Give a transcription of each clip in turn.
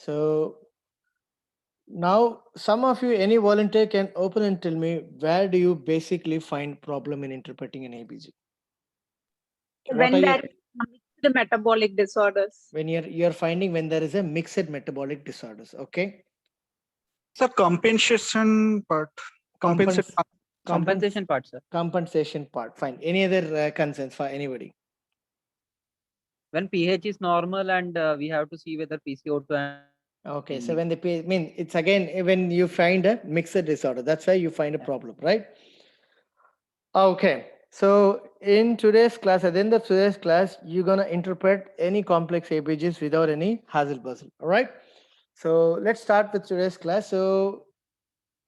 So now some of you, any volunteer can open and tell me where do you basically find problem in interpreting an ABG? What are When your there is the metabolic disorders. when you're finding when there is a mixed metabolic disorders? Okay, Sir, compensation part. Compensate. compens compens Compensation part, sir. compensation part. Fine. Any other concerns for anybody? When pH is normal and we have to see whether PCO2 and Okay, so when the mean it's again when you find a mixed disorder, that's why you find a yeah. problem, right? Okay, so in today's class, at the end of today's class, you're gonna interpret any complex ABGs without any hassle bustle. All right. So let's start with today's class. So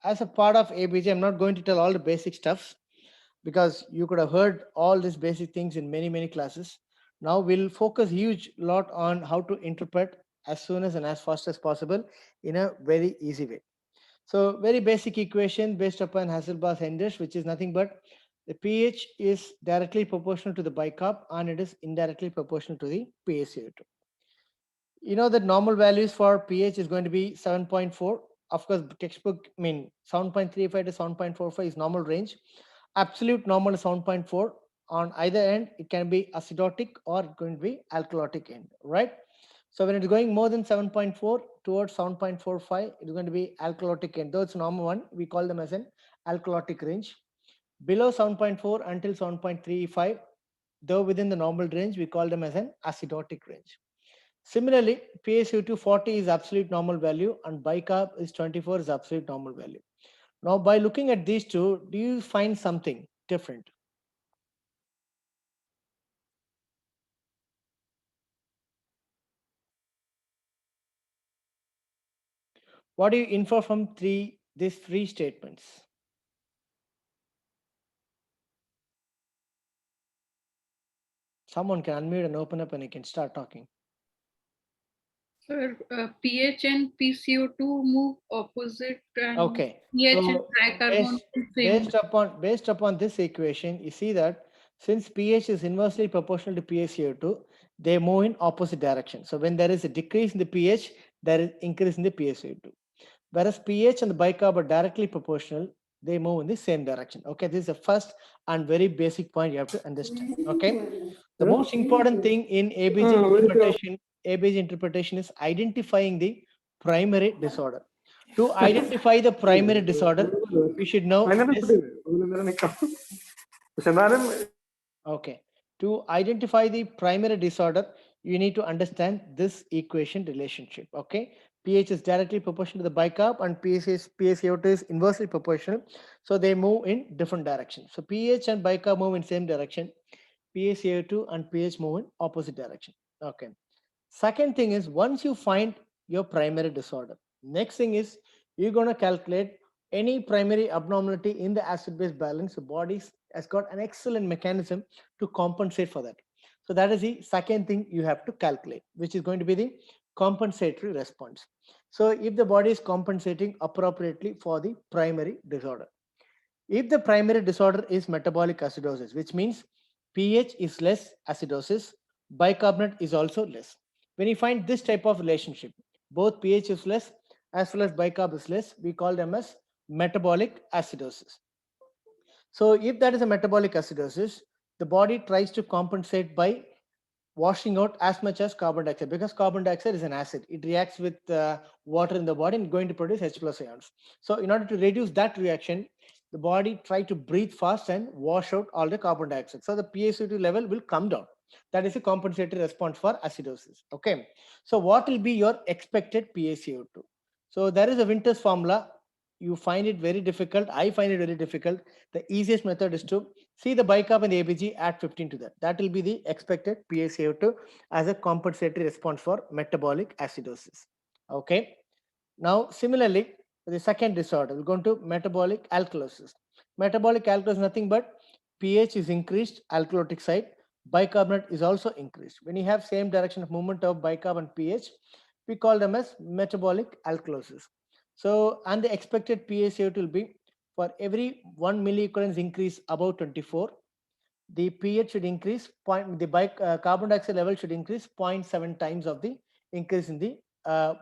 as a part of ABG, I'm not going to tell all the basic stuffs because you could have heard all these basic things in many classes. Now we'll focus huge lot on how to interpret as soon as and as fast as possible in a very easy way. So very basic equation based upon Hasselbalch-Hendrich, which is nothing but the pH is directly proportional to the bicarb and it is indirectly proportional to the PaCO2. You know that normal values for pH is going to be 7.4. Of course, textbook, I mean, 7.35 to 7.45 is normal range. Absolute normal is 7.4. On either end, it can be acidotic or it going to be alkalotic end, right? So when it's going more than 7.4 towards 7.45, it's going to be alkalotic end. Though it's normal one, we call them as an alkalotic range. Below 7.4 until 7.35, though within the normal range, we call them as an acidotic range. Similarly, PaCO2 40 is absolute normal value and bicarb is 24 is absolute normal value. Now, by looking at these two, do you find something different? What do you infer from these three statements? Someone can unmute and open up and you can start talking. Sir, pH and PCO2 move opposite and Okay, pH and so tricarbon same. based upon this equation, you see that since pH is inversely proportional to PaCO2, they move in opposite direction. So when there is a decrease in the pH, there is increase in the PaCO2. Whereas pH and the bicarb are directly proportional, they move in the same direction. Okay, this is the first and very basic point you have to understand. Okay, the most important thing in ABG interpretation is identifying the primary disorder. To identify the primary disorder, we should know this. Okay, to identify the primary disorder, you need to understand this equation relationship. Okay, pH is directly proportional to the bicarb and PaCO2 is inversely proportional, so they move in different directions. So pH and bicarb move in same direction, PaCO2 and pH move in opposite direction. Okay, second thing is once you find your primary disorder, next thing is you're going to calculate any primary abnormality in the acid base balance. The body has got an excellent mechanism to compensate for that. So that is the second thing you have to calculate, which is going to be the compensatory response. So if the body is compensating appropriately for the primary disorder, if the primary disorder is metabolic acidosis, which means pH is less, acidosis, bicarbonate is also less. When you find this type of relationship, both pH is less as well as bicarb is less, we call them as metabolic acidosis. So if that is a metabolic acidosis, the body tries to compensate by washing out as much as carbon dioxide, because carbon dioxide is an acid. It reacts with water in the body and going to produce H plus ions. So in order to reduce that reaction, the body try to breathe fast and wash out all the carbon dioxide. So the PaCO2 level will come down. That is a compensatory response for acidosis. Okay. So what will be your expected PaCO2? So there is a Winter's formula. You find it very difficult. I find it very difficult. The easiest method is to see the bicarb and the ABG, add 15 to that. That will be the expected PaCO2 as a compensatory response for metabolic acidosis. Okay. Now, similarly, the second disorder, we're going to metabolic alkalosis. Metabolic alkalosis is nothing but pH is increased, alkalotic side, bicarbonate is also increased. When you have same direction of movement of bicarb and pH, we call them as metabolic alkalosis. So, and the expected PaCO2 will be for every 1 milliequivalence increase above 24, the pH should increase, carbon dioxide level should increase 0.7 times of the increase in the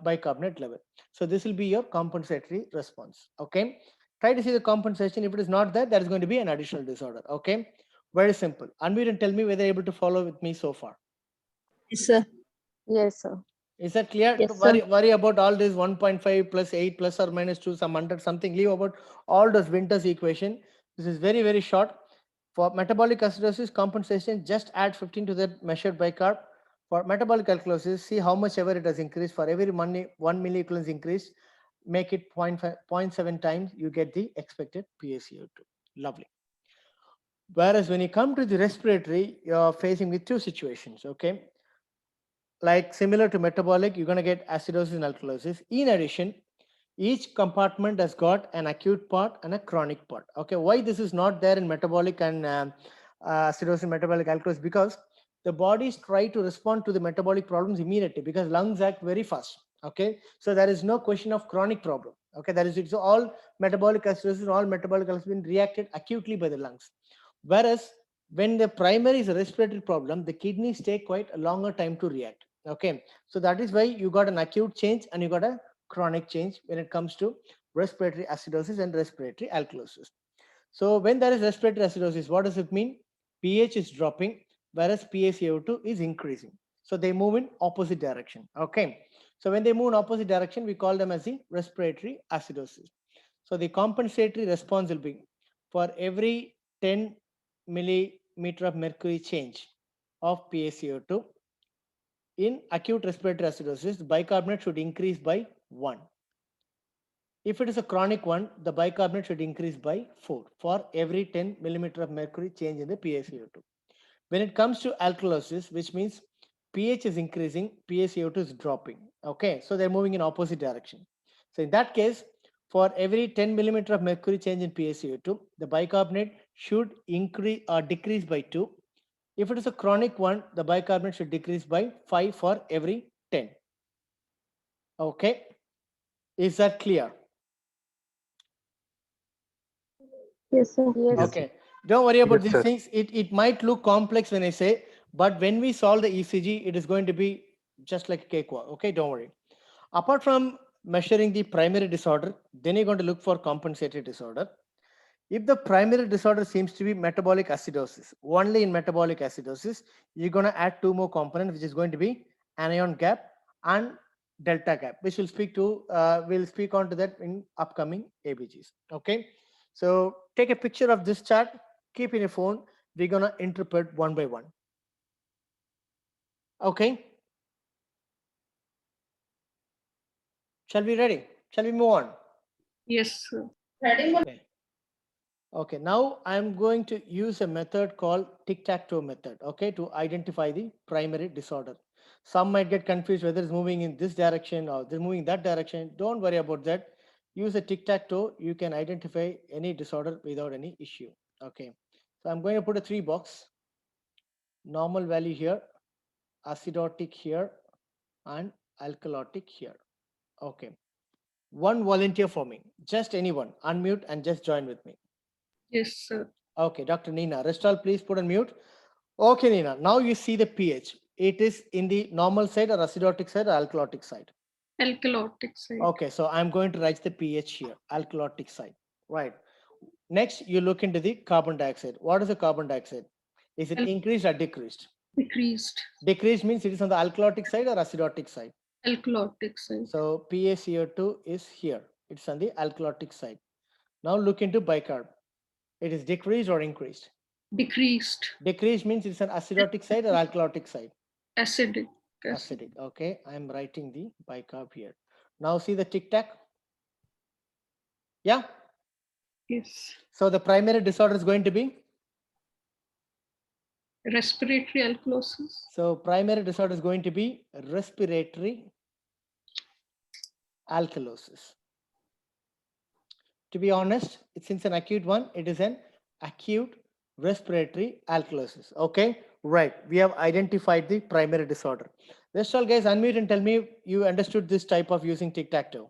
bicarbonate level. So this will be your compensatory response. Okay. Try to see the compensation. If it is not there, there is going to be an additional disorder. Okay. Very simple. Unmute and tell me whether you're able to follow with me so far. Yes, sir. Yes, sir. Is that clear? Yes, Worry about all this 1.5 plus 8 plus or minus 2, some 100 something. Leave about all those Winter's equation. This is very, very short. For metabolic acidosis compensation, just add 15 to that measured bicarb. For metabolic alkalosis, see how much ever it has increased. For every 1 milliequivalence increase, make it 0.7 times, you get the expected PaCO2. Lovely. Whereas when you come to the respiratory, you're facing with two situations, okay? Like similar to metabolic, you're going to get acidosis and alkalosis. In addition, each compartment has got an acute part and a chronic part. Okay, why this is not there in metabolic and acidosis and metabolic alkalosis? Because the bodies try to respond to the metabolic problems immediately because lungs act very fast. Okay, so there is no question of chronic problem. Okay, that is it. So all metabolic acidosis and all metabolic alkalosis been reacted acutely by the lungs. Whereas when the primary is a respiratory problem, the kidneys take quite a longer time to react. Okay, so that is why you got an acute change and you got a chronic change when it comes to respiratory acidosis and respiratory alkalosis. So when there is respiratory acidosis, what does it mean? pH is dropping, whereas PaCO2 is increasing. So they move in opposite direction. Okay, so when they move in opposite direction, we call them as the respiratory acidosis. So the compensatory response will be for every 10 millimeter of mercury change of PaCO2 in acute respiratory acidosis, the bicarbonate should increase by 1. If it is a chronic one, the bicarbonate should increase by 4 for every 10 millimeter of mercury change in the PaCO2. When it comes to alkalosis, which means pH is increasing, PaCO2 is dropping. Okay, so they're moving in opposite direction. So in that case, for every 10 millimeter of mercury change in PaCO2, the bicarbonate should increase or decrease by 2. If it is a chronic one, the bicarbonate should decrease by 5 for every 10. Okay, is that clear? Yes, sir. Yes. Okay, don't worry about Yes, these sir. things. It might look complex when I say, but when we solve the ECG, it is going to be just like a cakewalk. Okay, don't worry. Apart from measuring the primary disorder, then you're going to look for compensatory disorder. If the primary disorder seems to be metabolic acidosis, only in metabolic acidosis, you're going to add 2 more components, which is going to be anion gap and delta gap, which we'll speak on to that in upcoming ABGs. Okay, so take a picture of this chart, keep in your phone. We're going to interpret one by one. Okay, shall we ready? Shall we move on? Yes, sir. Okay. Okay, now I'm going to use a method called tic-tac-toe method, okay, to identify the primary disorder. Some might get confused whether it's moving in this direction or they're moving that direction. Don't worry about that. Use a tic-tac-toe. You can identify any disorder without any issue. Okay, so I'm going to put a 3 box. Normal value here, acidotic here, and alkalotic here. Okay, one volunteer for me, just anyone, unmute and just join with me. Yes, sir. Okay, Dr. Nina, Restal, please put on mute. Okay, Nina, now you see the pH. It is in the normal side or acidotic side or alkalotic side. Alkalotic side. Okay, so I'm going to write the pH here, alkalotic side. Right. Next, you look into the carbon dioxide. What is the carbon dioxide? Is it increased or decreased? Decreased. Decreased means it is on the alkalotic side or acidotic side. Alkalotic side. So PaCO2 is here. It's on the alkalotic side. Now look into bicarb. It is decreased or increased? Decreased. Decreased means it's an acidotic side or alkalotic side? Acidic. Acidic. Okay, I'm writing the bicarb here. Now see the tic-tac? Yeah? Yes. So the primary disorder is going to be? Respiratory alkalosis. So primary disorder is going to be respiratory alkalosis. To be honest, since an acute one, it is an acute respiratory alkalosis. Okay, right. We have identified the primary disorder. Rest all guys unmute and tell me you understood this type of using tic-tac-toe.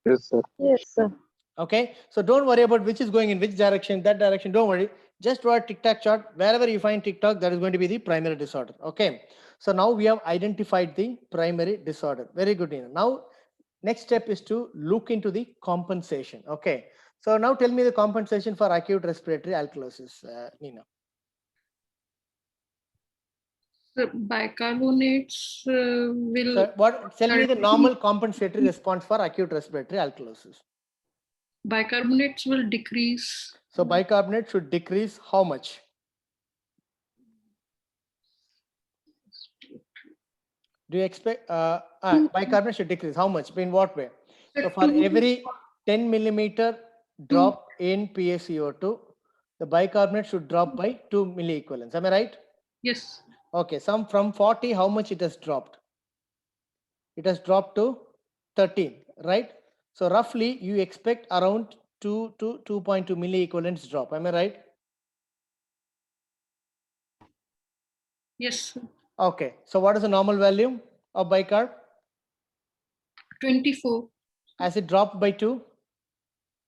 Yes, sir. Yes, sir. Okay, so don't worry about which is going in which direction, that direction. Don't worry. Just draw a tic-tac chart. Wherever you find tic-tac, that is going to be the primary disorder. Okay. So now we have identified the primary disorder. Very good, Nina. Now, next step is to look into the compensation. Okay. So now tell me the compensation for acute respiratory alkalosis, Nina. The bicarbonates will. So what? Tell me the normal compensatory response for acute respiratory alkalosis. Bicarbonates will decrease. So bicarbonate should decrease how much? Do you expect bicarbonate should decrease how much? In what way? So for every 10 millimeter drop in PaCO2, the bicarbonate should drop by 2 milliequivalents. Am I right? Yes. Okay, from 40, how much it has dropped? It has dropped to 13, right? So roughly you expect around 2 to 2.2 milliequivalents drop. Am I right? Yes, sir. Okay, so what is the normal value of bicarb? 24. Has it dropped by 2?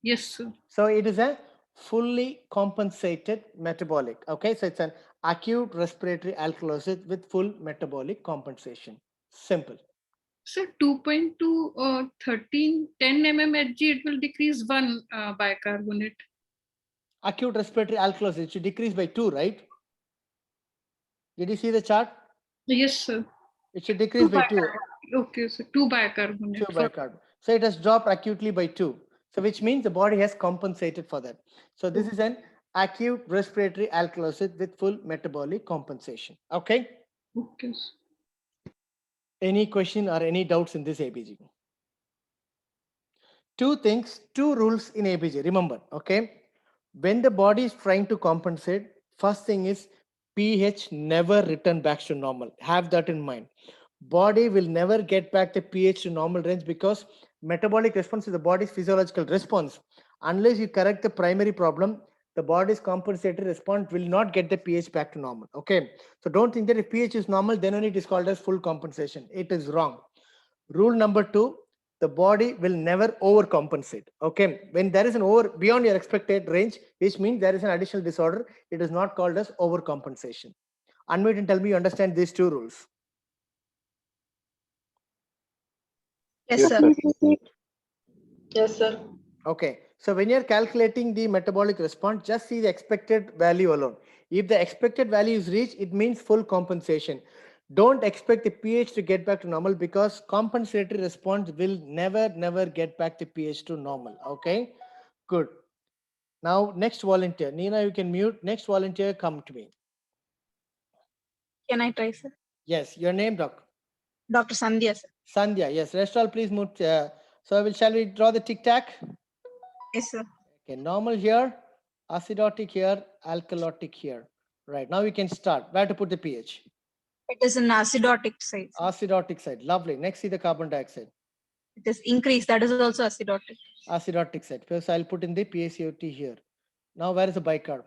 Yes, sir. So it is a fully compensated metabolic. Okay, so it's an acute respiratory alkalosis with full metabolic compensation. Simple. So 2.2 or 10 mmHg, it will decrease 1 bicarbonate. Acute respiratory alkalosis, it should decrease by 2, right? Did you see the chart? Yes, sir. It should decrease by 2. Okay, so 2 bicarbonate. 2 bicarb. So it has dropped acutely by 2. So which means the body has compensated for that. So this is an acute respiratory alkalosis with full metabolic compensation. Okay. Okay, sir. Any question or any doubts in this ABG? Two things, two rules in ABG. Remember, okay? When the body is trying to compensate, first thing is pH never return back to normal. Have that in mind. Body will never get back the pH to normal range because metabolic response is the body's physiological response. Unless you correct the primary problem, the body's compensatory response will not get the pH back to normal. Okay. So don't think that if pH is normal, then only it is called as full compensation. It is wrong. Rule number 2, the body will never overcompensate. Okay. When there is an over beyond your expected range, which means there is an additional disorder, it is not called as overcompensation. Unmute and tell me you understand these two rules. Yes, sir. Yes, sir. Okay, so when you're calculating the metabolic response, just see the expected value alone. If the expected value is reached, it means full compensation. Don't expect the pH to get back to normal because compensatory response will never get back the pH to normal. Okay, good. Now, next volunteer. Nina, you can mute. Next volunteer, come to me. Can I try, sir? Yes, your name, Doc. Dr. Sandhya, sir. Sandhya, yes. Rest all, please mute. Shall we draw the tic-tac? Yes, sir. Okay, normal here, acidotic here, alkalotic here. Right, now we can start. Where to put the pH? It is an acidotic side. Sir. Acidotic side. Lovely. Next, see the carbon dioxide. It is increased. That is also acidotic. Acidotic side. First, I'll put in the PaCO2 here. Now, where is the bicarb?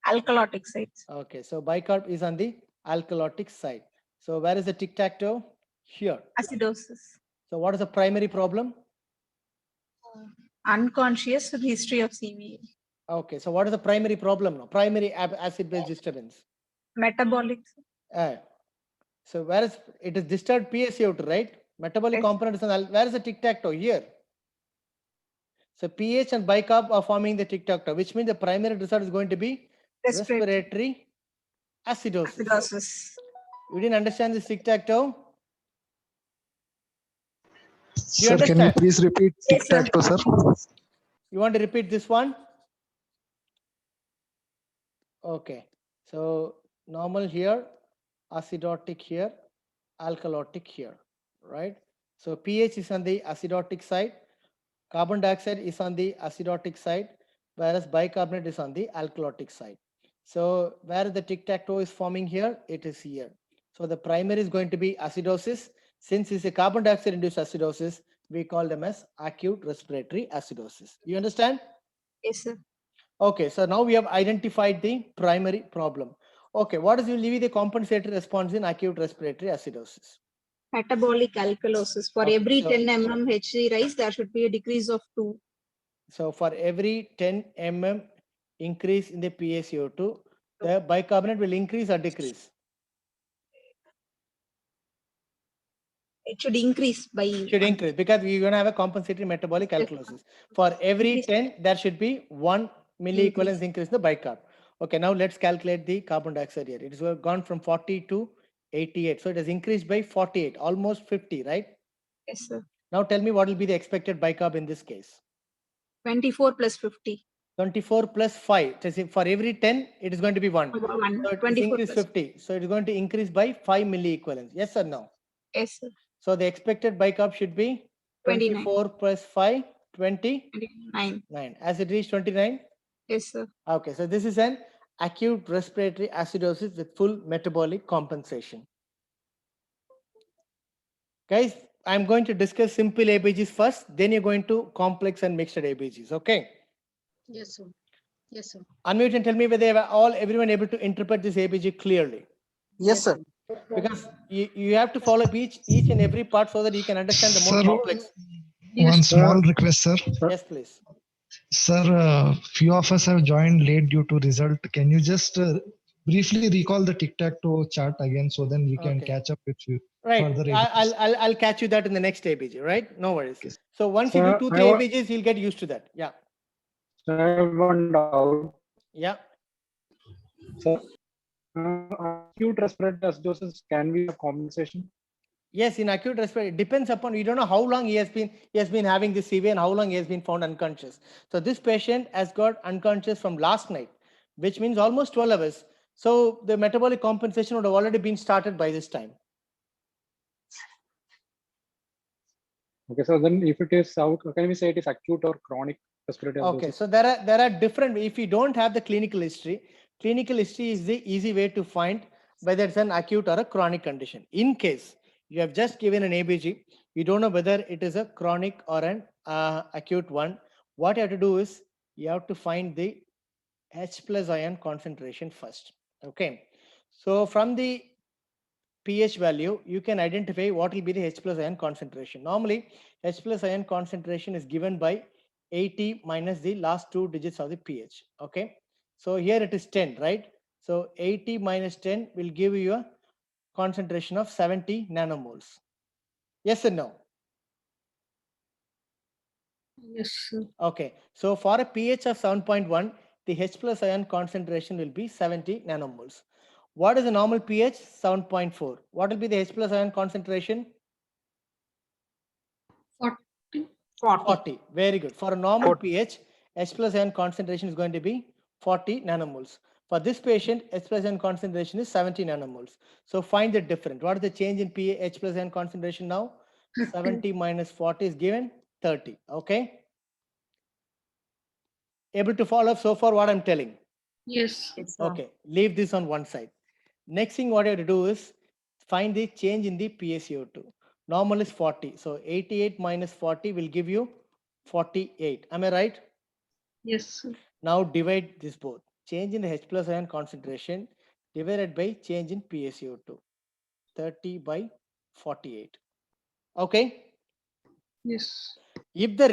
Alkalotic side. Okay, so bicarb is on the alkalotic side. So, where is the tic-tac-toe? Here. Acidosis. So, what is the primary problem? Unconscious with history of CVA. Okay, so what is the primary problem now? Primary acid-base disturbance. Metabolic. So where is it is disturbed PaCO2, right? Metabolic Yes. component is on, where is the tic-tac-toe? Here. So pH and bicarb are forming the tic-tac-toe, which means the primary result is going to be respiratory acidosis. Acidosis. You didn't understand this tic-tac-toe? Do you Sir, can you understand? please repeat Yes, sir. tic-tac-toe, sir? You want to repeat this one? Okay. So normal here, acidotic here, alkalotic here, right? So pH is on the acidotic side, carbon dioxide is on the acidotic side, whereas bicarbonate is on the alkalotic side. So where the tic-tac-toe is forming here, it is here. So the primary is going to be acidosis. Since it's a carbon dioxide induced acidosis, we call them as acute respiratory acidosis. You understand? Yes, sir. Okay, so now we have identified the primary problem. Okay, what is usually the compensatory response in acute respiratory acidosis? Metabolic alkalosis. For Okay, every so- 10 mm Hg rise, there should be a decrease of 2. So for every 10 mm increase in the PaCO2, the bicarbonate will increase or decrease? It should increase by Should 1. increase because we're going to have a compensatory metabolic alkalosis. For every Increase. 10, there should be 1 milliequivalence increase in the bicarb. Okay, now let's calculate the carbon dioxide here. It has gone from 40 to 88. So it has increased by 48, almost 50, right? Yes, sir. Now tell me what will be the expected bicarb in this case. 24 plus 50. 24 plus 5. So for every 10, it is going to be 1. 1. So it is 24 increased plus. 50. So it is going to increase by 5 milliequivalents. Yes or no? Yes, sir. So the expected bicarb should be 29. 24 plus 5, 29. 29. As it reached 29? Yes, sir. Okay, so this is an acute respiratory acidosis with full metabolic compensation. Guys, I'm going to discuss simple ABGs first, then you're going to complex and mixed ABGs, okay? Yes, sir. Yes, sir. Unmute and tell me whether everyone able to interpret this ABG clearly. Yes, sir. Because you have to follow each and every part so that you can understand the more Sir, complex. one small request, sir. Yes, please. Sir, few of us have joined late due to result. Can you just briefly recall the tic-tac-toe chart again so then we can Okay. catch up with you? Right. Further ABGs. I'll catch you that in the next ABG, right? No worries. Okay. So once you do 2-3 ABGs, you'll get used to that. Yeah. I have one doubt. Yeah. So, acute respiratory acidosis can be a compensation. Yes, in acute respiratory, it depends upon, we don't know how long he has been having this CV and how long he has been found unconscious. So this patient has got unconscious from last night, which means almost 12 hours. So the metabolic compensation would have already been started by this time. Okay, so then if it is out, can we say it is acute or chronic respiratory acidosis? Okay, so there are different, if you don't have the clinical history is the easy way to find whether it's an acute or a chronic condition. In case you have just given an ABG, you don't know whether it is a chronic or an acute one, what you have to do is you have to find the H plus ion concentration first. Okay, so from the pH value, you can identify what will be the H plus ion concentration. Normally, H plus ion concentration is given by 80 minus the last 2 digits of the pH. Okay, so here it is 10, right? So 80 minus 10 will give you a concentration of 70 nanomoles. Yes or no? Yes, sir. Okay, so for a pH of 7.1, the H plus ion concentration will be 70 nanomoles. What is the normal pH? 7.4. What will be the H plus ion concentration? 40. 40. Very good. For a normal pH, H plus ion concentration is going to be 40 nanomoles. For this patient, H plus ion concentration is 70 nanomoles. So find the difference. What is the change in pH H plus ion concentration now? 70 minus 40 is given 30. Okay. Able to follow so far what I'm telling? Yes. Okay. Leave this on one side. Next thing what you have to do is find the change in the PaCO2. Normal is 40. So 88 minus 40 will give you 48. Am I right? Yes, sir. Now divide this both. Change in the H plus ion concentration divided by change in PaCO2. 30 by 48. Okay. Yes. If the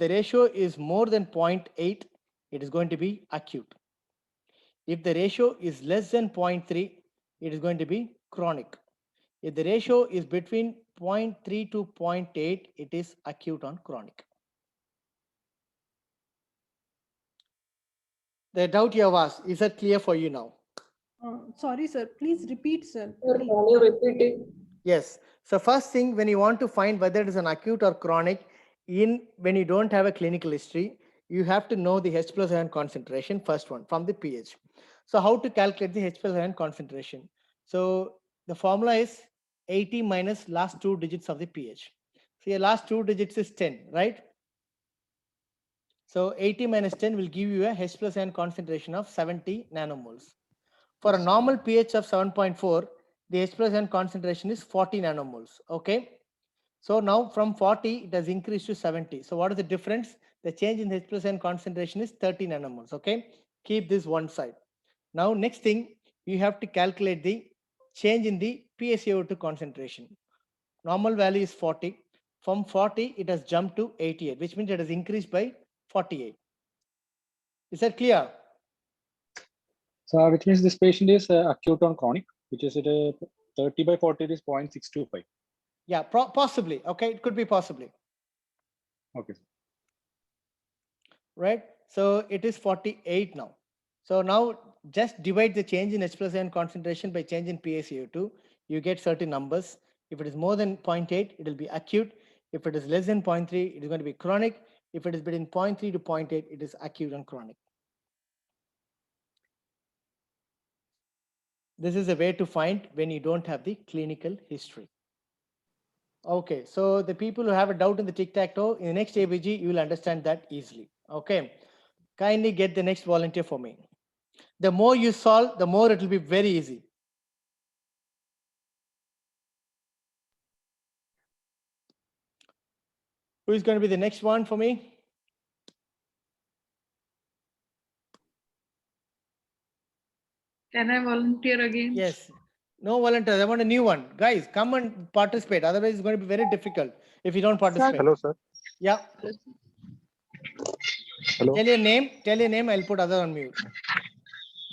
ratio is more than 0.8, it is going to be acute. If the ratio is less than 0.3, it is going to be chronic. If the ratio is between 0.3 to 0.8, it is acute on chronic. The doubt you have asked, is that clear for you now? Sorry, sir. Please repeat, sir. Sir, can you repeat it? Yes. So first thing, when you want to find whether it is an acute or chronic, when you don't have a clinical history, you have to know the H plus ion concentration, first one, from the pH. So how to calculate the H plus ion concentration? So the formula is 80 minus last 2 digits of the pH. So your last 2 digits is 10, right? So 80 minus 10 will give you a H plus ion concentration of 70 nanomoles. For a normal pH of 7.4, the H plus ion concentration is 40 nanomoles. Okay. So now from 40, it has increased to 70. So what is the difference? The change in the H plus ion concentration is 30 nanomoles. Okay. Keep this one side. Now, next thing, you have to calculate the change in the PaCO2 concentration. Normal value is 40. From 40, it has jumped to 88, which means it has increased by 48. Is that clear? So which means this patient is acute on chronic, which is at 30/40 is 0.625. Yeah, possibly. Okay, it could be possibly. Okay. Right? So it is 48 now. So now just divide the change in H plus ion concentration by change in PaCO2. You get certain numbers. If it is more than 0.8, it will be acute. If it is less than 0.3, it is going to be chronic. If it is between 0.3 to 0.8, it is acute and chronic. This is a way to find when you don't have the clinical history. Okay, so the people who have a doubt in the tic-tac-toe, in the next ABG, you will understand that easily. Okay, kindly get the next volunteer for me. The more you solve, the more it will be very easy. Who is going to be the next one for me? Can I volunteer again? Yes. No volunteers. I want a new one. Guys, come and participate. Otherwise, it's going to be very difficult if you don't participate. Hello, sir. Yeah. Hello. Tell your name. Tell your name. I'll put other on mute.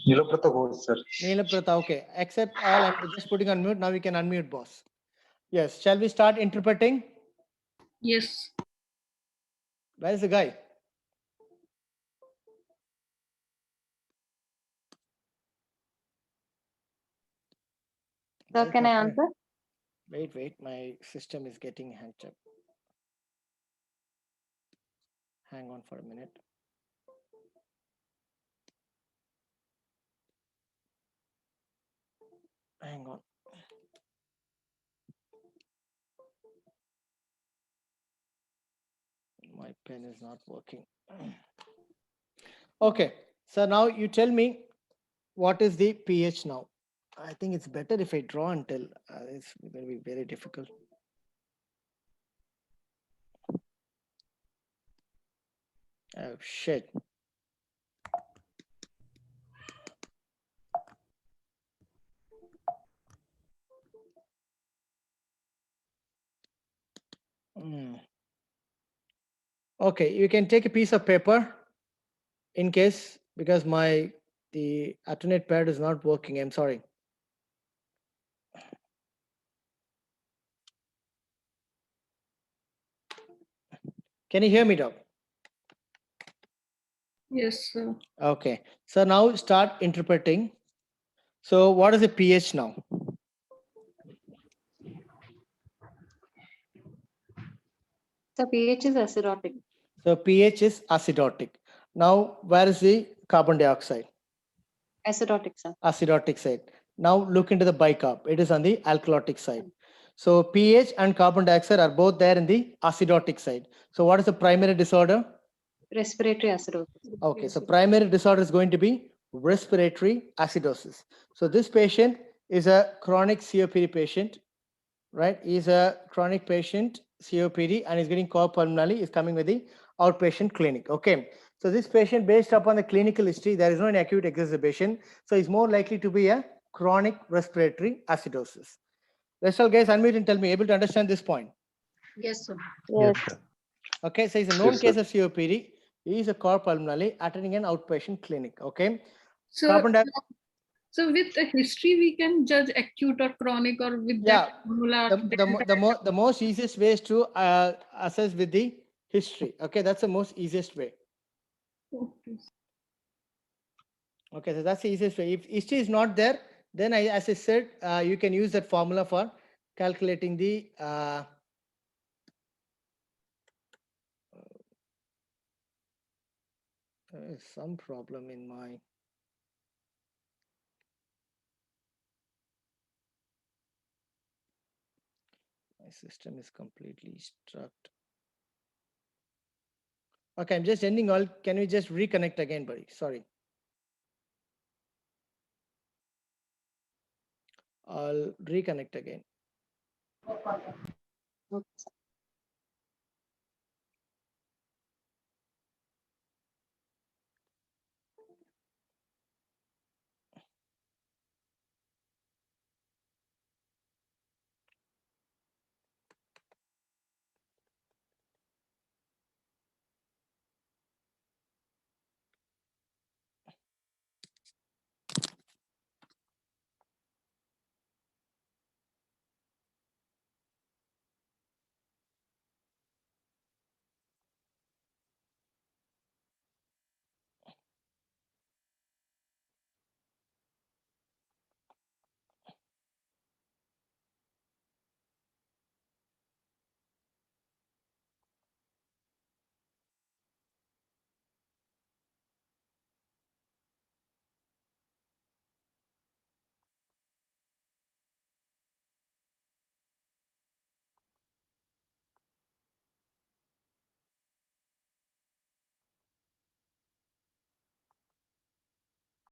Nilaprata Ghosh, sir. Neelaprata. Okay. Accept all. I'm just putting on mute. Now we can unmute, boss. Yes. Shall we start interpreting? Yes. Where is the guy? Sir, can I answer? Wait. My system is getting hacked up. Hang on for a minute. Hang on. My pen is not working. Okay. So now you tell me what is the pH now? I think it's better if I draw and tell. It's going to be very difficult. Oh, shit. Okay, you can take a piece of paper in case, because the alternate pad is not working. I'm sorry. Can you hear me, Doc? Yes, sir. Okay. So now start interpreting. So what is the pH now? The pH is acidotic. So pH is acidotic. Now, where is the carbon dioxide? Acidotic, sir. Acidotic side. Now look into the bicarb. It is on the alkalotic side. So pH and carbon dioxide are both there in the acidotic side. So what is the primary disorder? Respiratory acidosis. Okay, so primary disorder is going to be respiratory acidosis. So this patient is a chronic COPD patient, right? He's a chronic patient, COPD, and he's getting core pulmonary, is coming with the outpatient clinic. Okay, so this patient, based upon the clinical history, there is no acute exacerbation. So he's more likely to be a chronic respiratory acidosis. Rest all guys, unmute and tell me, able to understand this point? Yes, sir. Yes. Okay, so he's a known Yes, case of COPD. He is a core pulmonary attending an outpatient clinic. Okay, So, carbon dioxide. so with a history, we can judge acute or chronic, or with Yeah, that formula. the most easiest way is to assess with the history. Okay, that's the most easiest way. Okay. Okay, so that's the easiest way. If history is not there, then as I said, you can use that formula for calculating the there is some problem in my system is completely struck. Okay, I'm just ending all. Can we just reconnect again, buddy? Sorry. I'll reconnect again. Okay, sir.